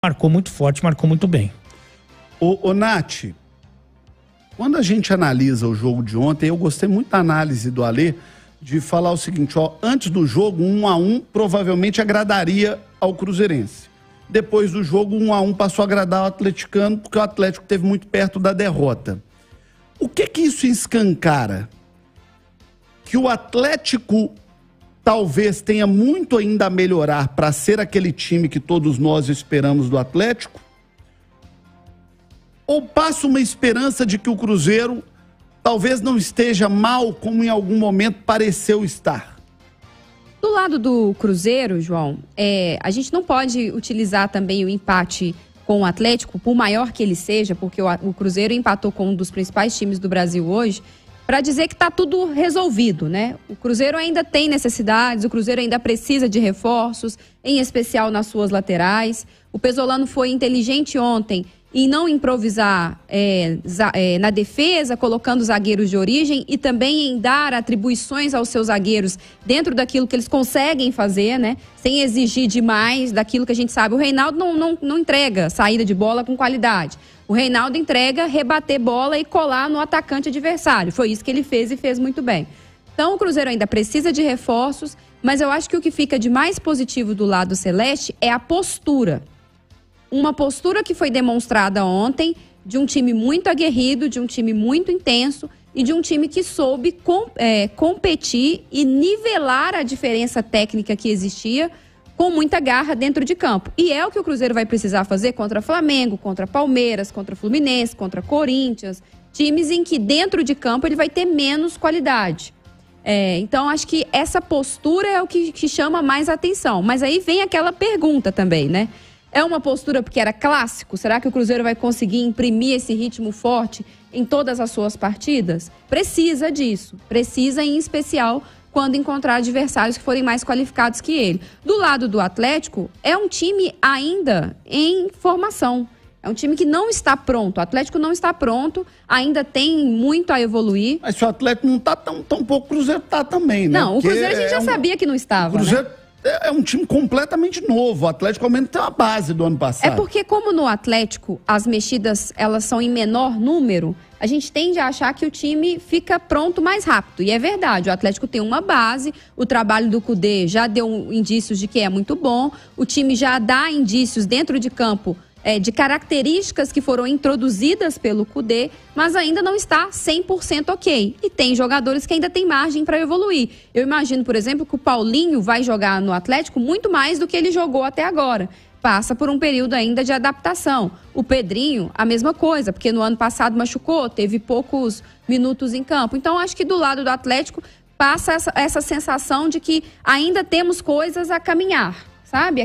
marcou muito forte, marcou muito bem. Ô Nath, quando a gente analisa o jogo de ontem, eu gostei muito da análise do Alê, de falar o seguinte, ó, antes do jogo, 1-1 provavelmente agradaria ao cruzeirense. Depois do jogo, 1-1 passou a agradar ao atleticano, porque o Atlético esteve muito perto da derrota. O que isso escancara? Que o Atlético talvez tenha muito ainda a melhorar para ser aquele time que todos nós esperamos do Atlético? Ou passa uma esperança de que o Cruzeiro talvez não esteja mal como em algum momento pareceu estar? Do lado do Cruzeiro, João, a gente não pode utilizar também o empate com o Atlético, por maior que ele seja, porque o Cruzeiro empatou com um dos principais times do Brasil hoje, para dizer que está tudo resolvido, né? O Cruzeiro ainda tem necessidades, o Cruzeiro ainda precisa de reforços, em especial nas suas laterais. O Pesolano foi inteligente ontem em não improvisar na defesa, colocando zagueiros de origem e também em dar atribuições aos seus zagueiros dentro daquilo que eles conseguem fazer, né? Sem exigir demais daquilo que a gente sabe. O Reinaldo não entrega saída de bola com qualidade. O Reinaldo entrega rebater bola e colar no atacante adversário. Foi isso que ele fez e fez muito bem. Então o Cruzeiro ainda precisa de reforços, mas eu acho que o que fica de mais positivo do lado celeste é a postura. Uma postura que foi demonstrada ontem de um time muito aguerrido, de um time muito intenso e de um time que soube competir e nivelar a diferença técnica que existia com muita garra dentro de campo. E é o que o Cruzeiro vai precisar fazer contra Flamengo, contra Palmeiras, contra Fluminense, contra Corinthians, times em que dentro de campo ele vai ter menos qualidade. Então acho que essa postura é o que chama mais atenção. Mas aí vem aquela pergunta também, né? É uma postura porque era clássico? Será que o Cruzeiro vai conseguir imprimir esse ritmo forte em todas as suas partidas? Precisa disso. Precisa, em especial, quando encontrar adversários que forem mais qualificados que ele. Do lado do Atlético, é um time ainda em formação. É um time que não está pronto. O Atlético não está pronto, ainda tem muito a evoluir. Mas se o Atlético não está tão pouco, o Cruzeiro está também, né? Não, o Cruzeiro a gente já sabia que não estava, o Cruzeiro, né? É um time completamente novo. O Atlético ao menos tem uma base do ano passado. É porque como no Atlético as mexidas elas são em menor número, a gente tende a achar que o time fica pronto mais rápido. E é verdade, o Atlético tem uma base, o trabalho do Kudê já deu indícios de que é muito bom, o time já dá indícios dentro de campo de características que foram introduzidas pelo Kudê, mas ainda não está 100% ok. E tem jogadores que ainda têm margem para evoluir. Eu imagino, por exemplo, que o Paulinho vai jogar no Atlético muito mais do que ele jogou até agora. Passa por um período ainda de adaptação. O Pedrinho, a mesma coisa, porque no ano passado machucou, teve poucos minutos em campo. Então, acho que do lado do Atlético passa essa sensação de que ainda temos coisas a caminhar, sabe?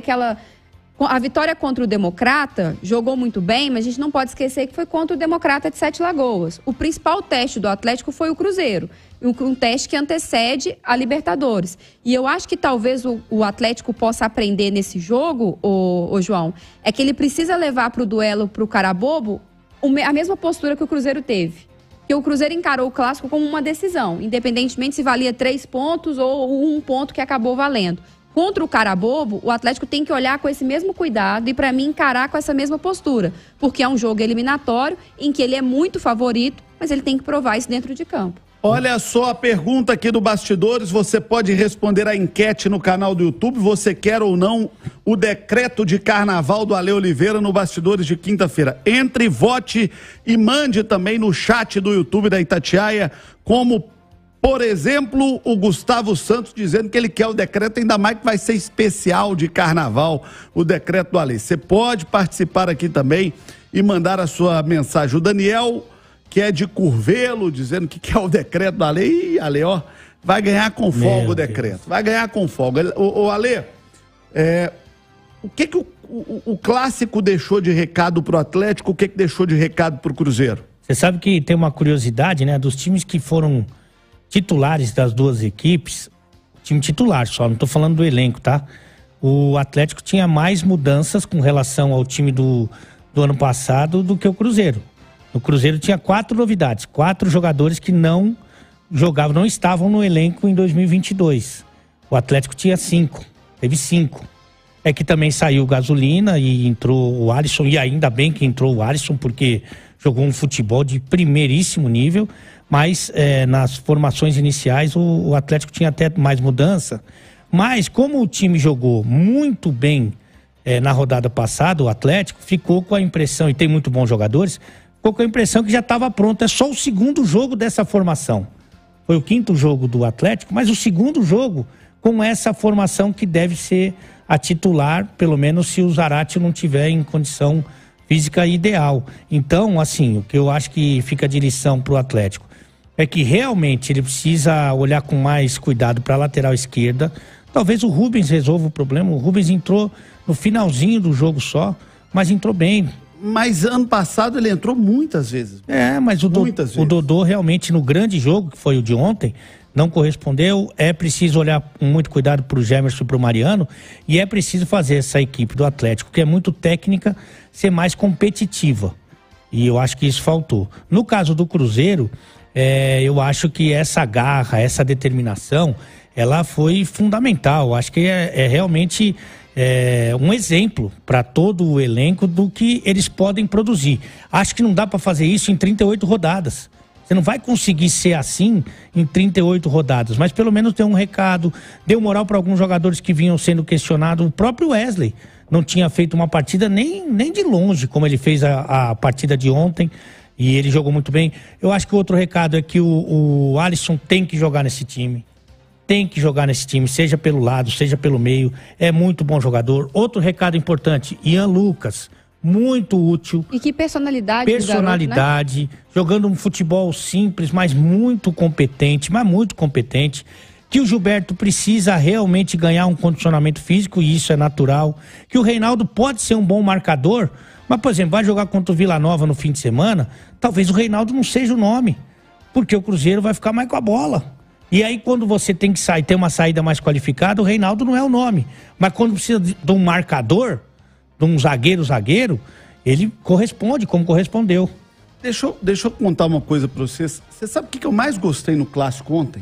A vitória contra o Democrata jogou muito bem, mas a gente não pode esquecer que foi contra o Democrata de Sete Lagoas. O principal teste do Atlético foi o Cruzeiro, um teste que antecede a Libertadores. E eu acho que talvez o Atlético possa aprender nesse jogo, o João, é que ele precisa levar para o duelo, para o Carabobo, a mesma postura que o Cruzeiro teve. Porque o Cruzeiro encarou o clássico como uma decisão, independentemente se valia 3 pontos ou 1 ponto que acabou valendo. Contra o Carabobo, o Atlético tem que olhar com esse mesmo cuidado e, para mim, encarar com essa mesma postura. Porque é um jogo eliminatório em que ele é muito favorito, mas ele tem que provar isso dentro de campo. Olha só a pergunta aqui do Bastidores, você pode responder a enquete no canal do YouTube, você quer ou não o decreto de carnaval do Ale Oliveira no Bastidores de quinta-feira. Entre, vote e mande também no chat do YouTube da Itatiaia, como, por exemplo, o Gustavo Santos dizendo que ele quer o decreto, ainda mais que vai ser especial de carnaval, o decreto do Ale. Você pode participar aqui também e mandar a sua mensagem. O Daniel, que é de Curvelo, dizendo que quer o decreto da lei. Ih, Ale, ó, vai ganhar com folga o decreto. Vai ganhar com folga. Ô Ale, o que o clássico deixou de recado pro Atlético, o que deixou de recado pro Cruzeiro? Você sabe que tem uma curiosidade, né? Dos times que foram titulares das duas equipes, time titular só, não tô falando do elenco, tá? O Atlético tinha mais mudanças com relação ao time do ano passado do que o Cruzeiro. O Cruzeiro tinha 4 novidades, 4 jogadores que não jogavam, não estavam no elenco em 2022. O Atlético tinha 5, teve 5. é que também saiu Gasolina e entrou o Alisson, e ainda bem que entrou o Alisson, porque jogou um futebol de primeiríssimo nível, mas nas formações iniciais o Atlético tinha até mais mudança. Mas como o time jogou muito bem na rodada passada, o Atlético ficou com a impressão, e tem muito bons jogadores, ficou com a impressão que já estava pronto. É só o segundo jogo dessa formação. Foi o 5º jogo do Atlético, mas o segundo jogo com essa formação que deve ser a titular, pelo menos se o Zarate não tiver em condição física ideal. Então, assim, o que eu acho que fica de lição para o Atlético é que realmente ele precisa olhar com mais cuidado para a lateral esquerda. Talvez o Rubens resolva o problema. O Rubens entrou no finalzinho do jogo só, mas entrou bem. Mas ano passado ele entrou muitas vezes. Mas o Dodô realmente no grande jogo, que foi o de ontem, não correspondeu. É preciso olhar com muito cuidado para o Gemerson e para o Mariano, e é preciso fazer essa equipe do Atlético, que é muito técnica, ser mais competitiva. E eu acho que isso faltou. No caso do Cruzeiro, eu acho que essa garra, essa determinação, ela foi fundamental. Acho que é realmente um exemplo para todo o elenco do que eles podem produzir. Acho que não dá para fazer isso em 38 rodadas. Você não vai conseguir ser assim em 38 rodadas, mas pelo menos deu um recado, deu moral para alguns jogadores que vinham sendo questionados. O próprio Wesley não tinha feito uma partida nem de longe como ele fez a partida de ontem, e ele jogou muito bem. Eu acho que o outro recado é que o Alisson tem que jogar nesse time. Tem que jogar nesse time, seja pelo lado, seja pelo meio. É muito bom jogador. Outro recado importante, Ian Lucas, muito útil. E que personalidade. Personalidade, garoto, né? Jogando um futebol simples, mas muito competente. Que o Gilberto precisa realmente ganhar um condicionamento físico, e isso é natural. Que o Reinaldo pode ser um bom marcador, mas, por exemplo, vai jogar contra o Vila Nova no fim de semana, talvez o Reinaldo não seja o nome, porque o Cruzeiro vai ficar mais com a bola. E aí, quando você tem que ter uma saída mais qualificada, o Reinaldo não é o nome. Mas quando precisa de um marcador, de um zagueiro, ele corresponde como correspondeu. Deixa eu contar uma coisa pra vocês. Você sabe o que eu mais gostei no clássico ontem?